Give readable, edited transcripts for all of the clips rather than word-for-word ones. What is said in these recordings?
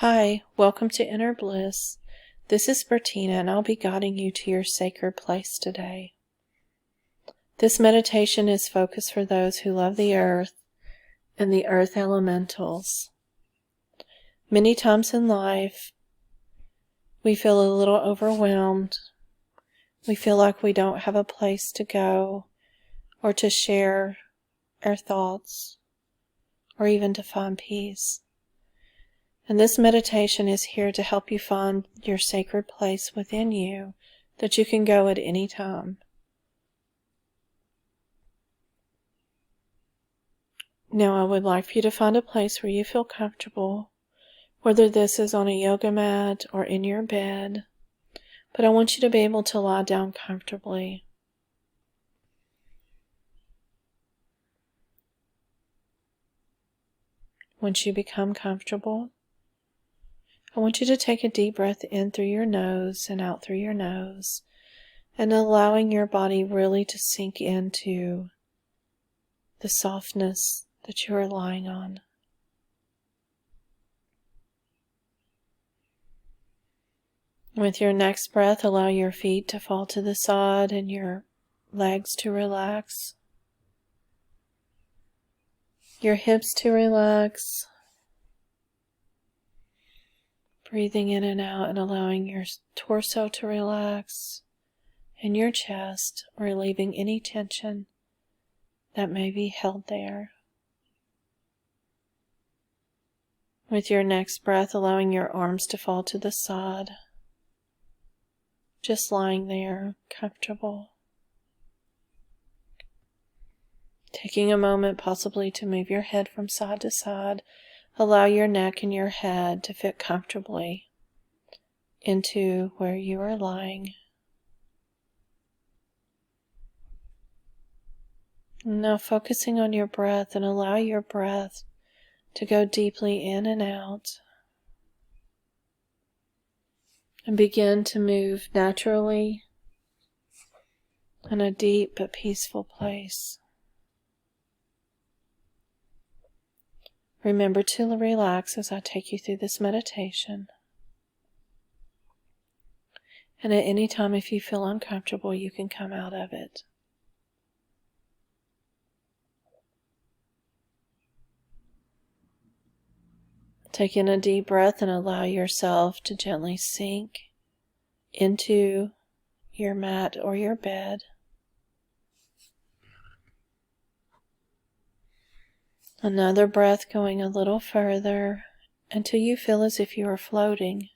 Hi, welcome to Inner Bliss. This is Bertina, and I'll be guiding you to your sacred place today. This meditation is focused for those who love the earth and the earth elementals. Many times in life, we feel a little overwhelmed. We feel like we don't have a place to go or to share our thoughts or even to find peace. And this meditation is here to help you find your sacred place within you that you can go at any time. Now I would like for you to find a place where you feel comfortable, whether this is on a yoga mat or in your bed, but I want you to be able to lie down comfortably. Once you become comfortable, I want you to take a deep breath in through your nose and out through your nose, and allowing your body really to sink into the softness that you are lying on. With your next breath, allow your feet to fall to the side and your legs to relax, your hips to relax. Breathing in and out and allowing your torso to relax and your chest, relieving any tension that may be held there. With your next breath, allowing your arms to fall to the side, just lying there, comfortable. Taking a moment possibly to move your head from side to side. Allow your neck and your head to fit comfortably into where you are lying. Now focusing on your breath, and allow your breath to go deeply in and out. And begin to move naturally in a deep but peaceful place. Remember to relax as I take you through this meditation. And at any time, if you feel uncomfortable, you can come out of it. Take in a deep breath and allow yourself to gently sink into your mat or your bed. Another breath going a little further until you feel as if you are floating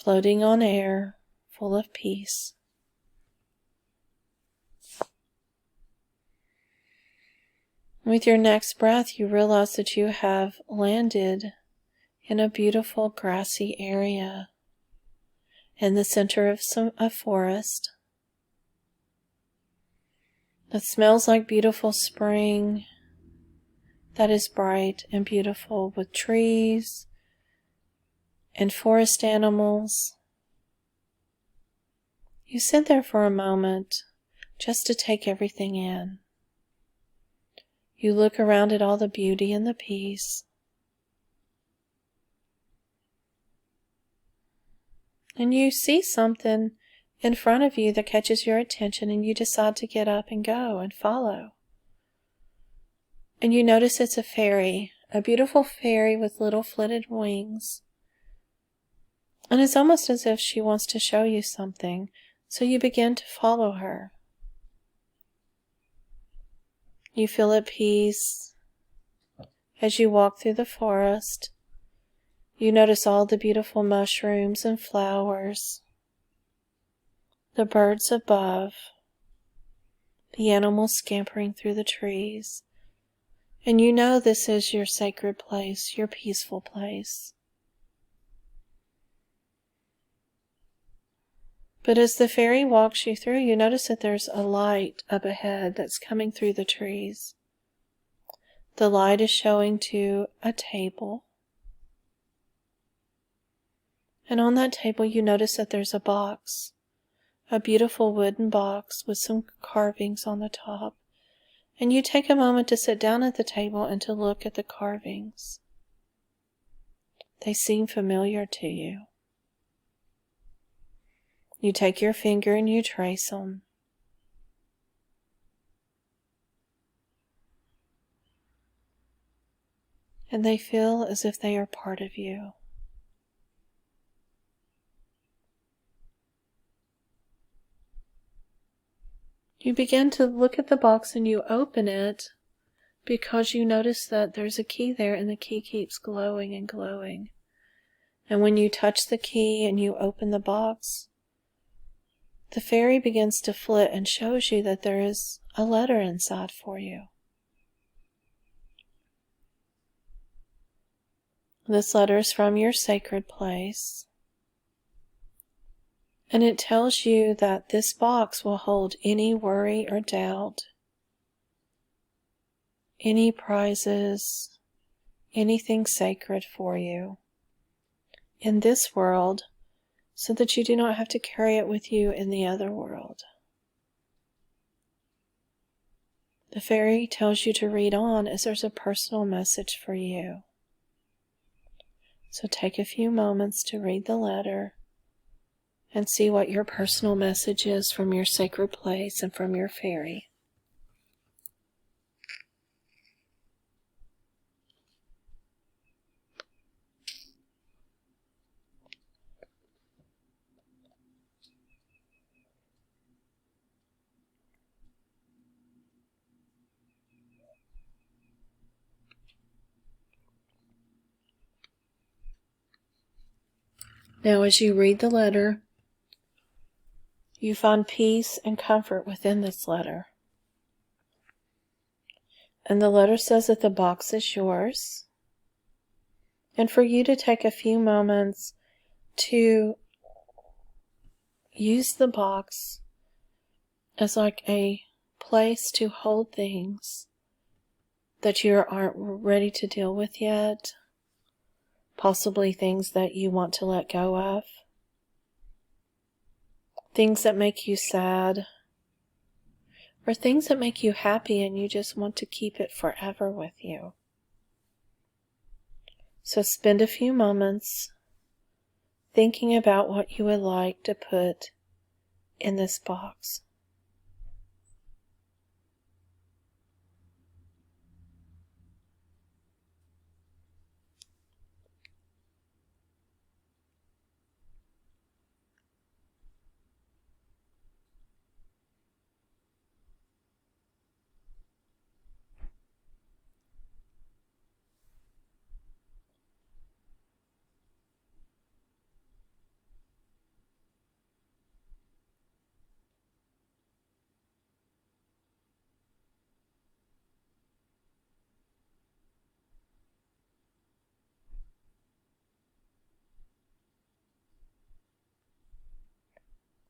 on air, full of peace. With your next breath, you realize that you have landed in a beautiful grassy area in the center of a forest that smells like beautiful spring, that is bright and beautiful with trees and forest animals. You sit there for a moment just to take everything in. You look around at all the beauty and the peace. And you see something in front of you that catches your attention, and you decide to get up and go and follow. And you notice it's a fairy, a beautiful fairy with little flitted wings. And it's almost as if she wants to show you something, so you begin to follow her. You feel at peace as you walk through the forest. You notice all the beautiful mushrooms and flowers, the birds above, the animals scampering through the trees. And you know this is your sacred place, your peaceful place. But as the fairy walks you through, you notice that there's a light up ahead that's coming through the trees. The light is showing to a table. And on that table you notice that there's a box, a beautiful wooden box with some carvings on the top. And you take a moment to sit down at the table and to look at the carvings. They seem familiar to you. You take your finger and you trace them. And they feel as if they are part of you. You begin to look at the box and you open it because you notice that there's a key there and the key keeps glowing and glowing. And when you touch the key and you open the box, the fairy begins to flit and shows you that there is a letter inside for you. This letter is from your sacred place. And it tells you that this box will hold any worry or doubt, any prizes, anything sacred for you in this world, so that you do not have to carry it with you in the other world. The fairy tells you to read on as there's a personal message for you. So take a few moments to read the letter and see what your personal message is from your sacred place and from your fairy. Now, as you read the letter, you find peace and comfort within this letter. And the letter says that the box is yours, and for you to take a few moments to use the box as like a place to hold things that you aren't ready to deal with yet, possibly things that you want to let go of, things that make you sad, or things that make you happy and you just want to keep it forever with you. So spend a few moments thinking about what you would like to put in this box.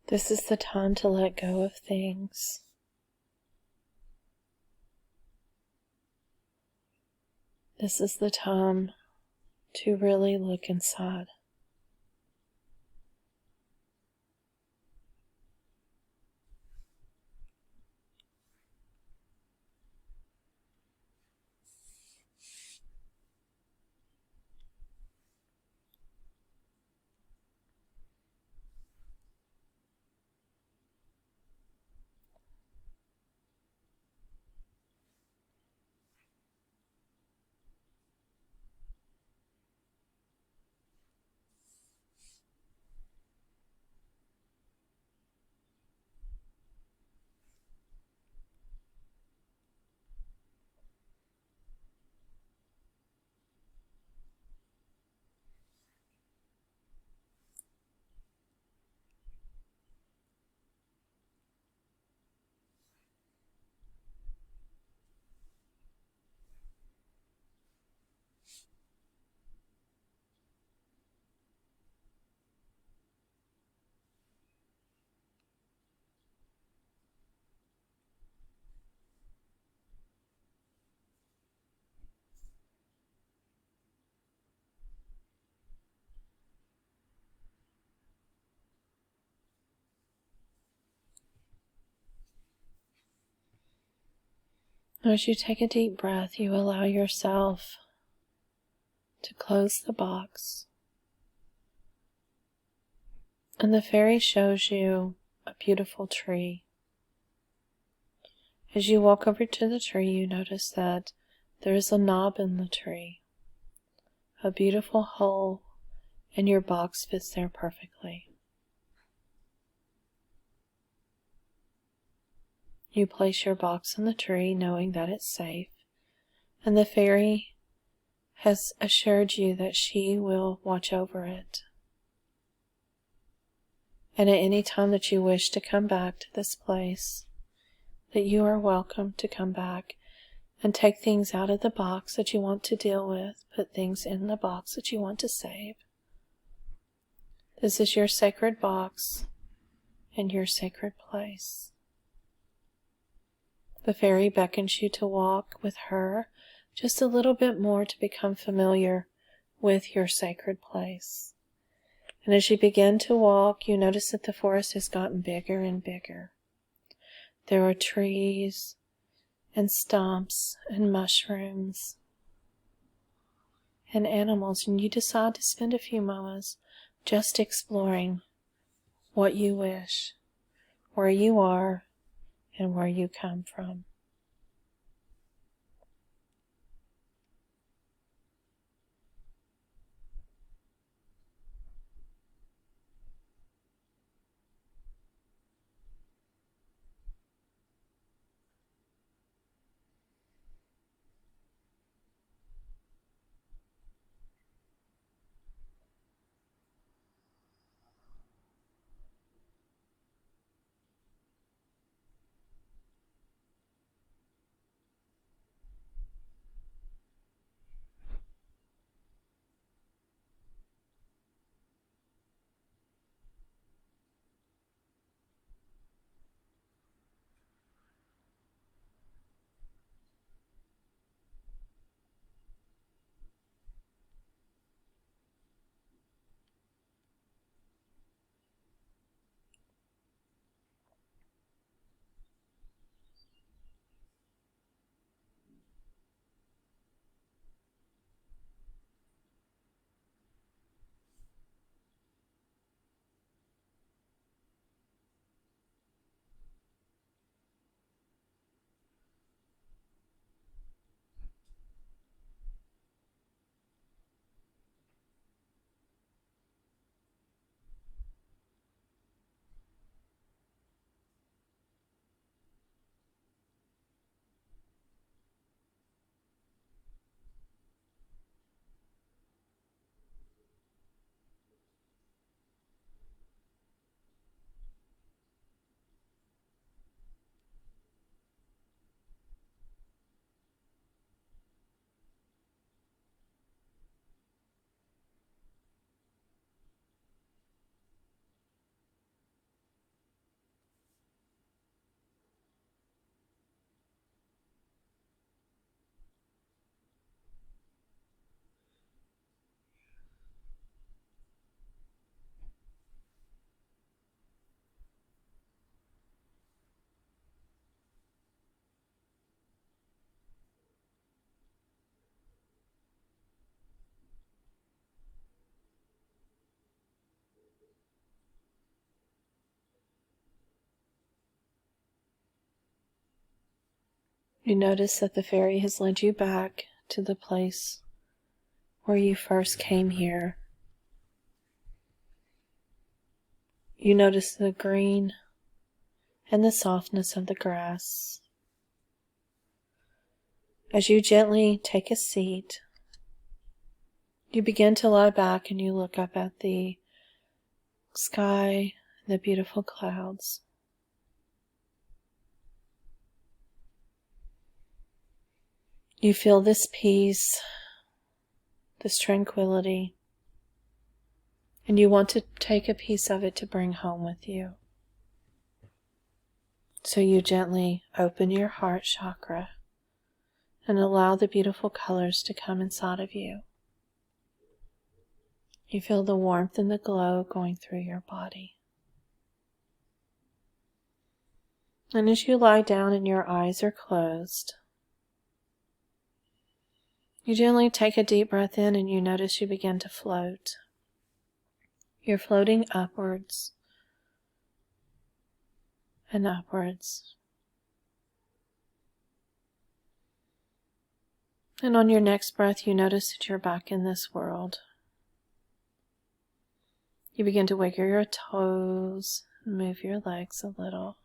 This is the time to let go of things. This is the time to really look inside. As you take a deep breath, you allow yourself to close the box. And the fairy shows you a beautiful tree. As you walk over to the tree, you notice that there is a knob in the tree, a beautiful hole, and your box fits there perfectly. You place your box in the tree knowing that it's safe, and the fairy has assured you that she will watch over it. And at any time that you wish to come back to this place, that you are welcome to come back and take things out of the box that you want to deal with, put things in the box that you want to save. This is your sacred box and your sacred place. The fairy beckons you to walk with her just a little bit more to become familiar with your sacred place. And as you begin to walk, you notice that the forest has gotten bigger and bigger. There are trees and stumps and mushrooms and animals, and you decide to spend a few moments just exploring what you wish, where you are, and where you come from. You notice that the fairy has led you back to the place where you first came here. You notice the green and the softness of the grass. As you gently take a seat, you begin to lie back and you look up at the sky and the beautiful clouds. You feel this peace, this tranquility, and you want to take a piece of it to bring home with you. So you gently open your heart chakra and allow the beautiful colors to come inside of you. You feel the warmth and the glow going through your body. And as you lie down and your eyes are closed, You gently take a deep breath in and you notice you begin to float. You're floating upwards and upwards. And on your next breath, you notice that you're back in this world. You begin to wiggle your toes, move your legs a little.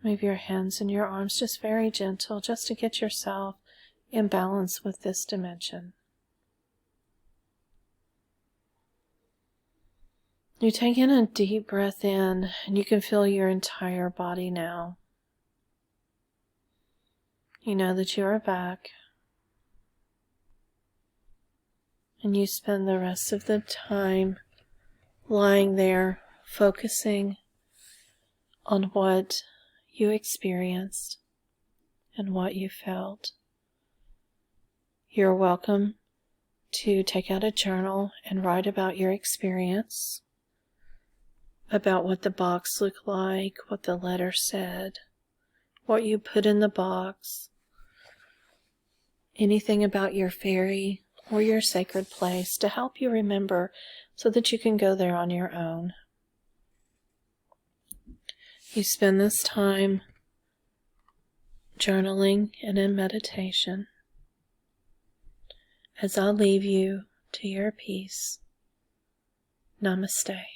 Move your hands and your arms just very gentle, just to get yourself in balance with this dimension. You take in a deep breath in, and you can feel your entire body now. You know that you are back. And you spend the rest of the time lying there, focusing on what you experienced and what you felt. You're welcome to take out a journal and write about your experience, about what the box looked like, what the letter said, what you put in the box, anything about your fairy or your sacred place to help you remember so that you can go there on your own. You spend this time journaling and in meditation as I'll leave you to your peace. Namaste.